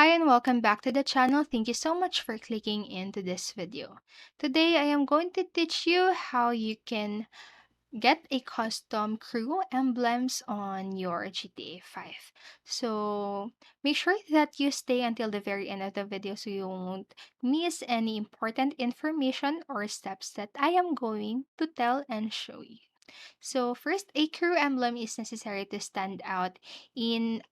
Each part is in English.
Hi and welcome back to the channel. Thank you so much for clicking into this video. Today I am going to teach you how you can get a custom crew emblems on your GTA 5. So make sure that you stay until the very end of the video so you won't miss any important information or steps that I am going to tell and show you. So first, a crew emblem is necessary to stand out in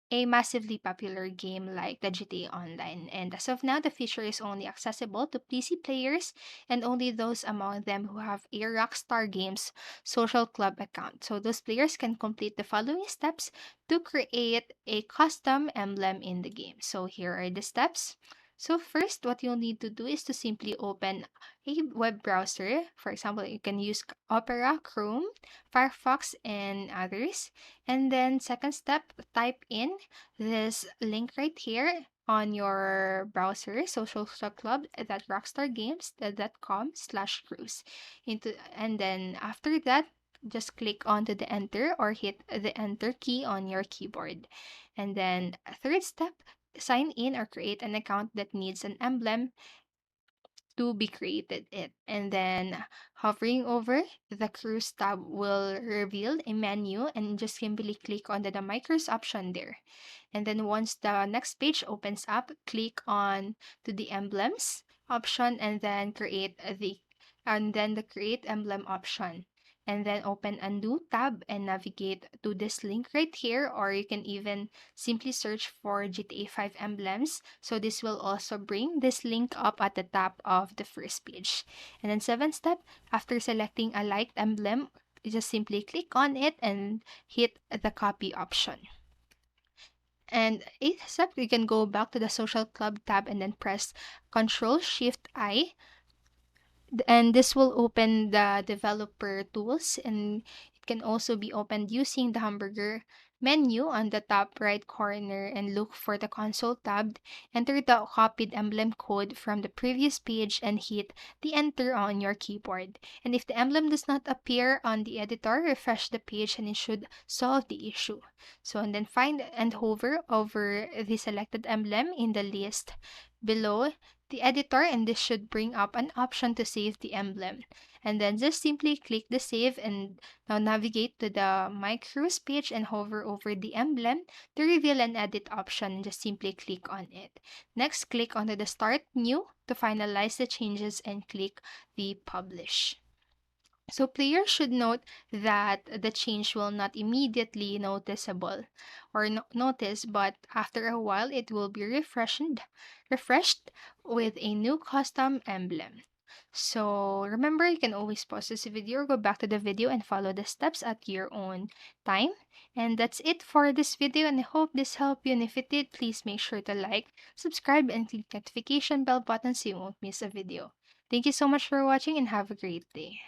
a massively popular game like the GTA Online. And as of now, the feature is only accessible to PC players and only those among them who have a Rockstar Games social club account. So those players can complete the following steps to create a custom emblem in the game. So here are the steps. So first, what you'll need to do is to simply open a web browser. For example, you can use Opera, Chrome, Firefox, and others. And then second step, type in this link right here on your browser, socialclub.rockstargames.com/cruise. And then after that, just click onto the enter or hit the enter key on your keyboard. And then third step, sign in or create an account that needs an emblem to be created it. And then hovering over the cruise tab will reveal a menu and just simply click on the micros option there. And then once the next page opens up, click on to the emblems option and then the create emblem option. And then open a new tab and navigate to this link right here, or you can even simply search for GTA 5 emblems. So this will also bring this link up at the top of the first page. And then seventh step, after selecting a liked emblem, you just simply click on it and hit the copy option. And eighth step, you can go back to the social club tab and then press Control Shift I, and this will open the developer tools, and it can also be opened using the hamburger menu on the top right corner, and look for the console tab. Enter the copied emblem code from the previous page and hit the enter on your keyboard. And if the emblem does not appear on the editor, refresh the page and it should solve the issue. So and then find and hover over the selected emblem in the list below the editor, and this should bring up an option to save the emblem. And then just simply click the save, and now navigate to the My Cruise page and hover over the emblem to reveal an edit option, and just simply click on it. Next, click onto the Start New to finalize the changes and click the Publish. So players should note that the change will not immediately noticeable or notice, but after a while it will be refreshed with a new custom emblem. So remember, you can always pause this video or go back to the video and follow the steps at your own time. And that's it for this video, and I hope this helped you. And if it did, please make sure to like, subscribe, and click notification bell button so you won't miss a video. Thank you so much for watching and have a great day.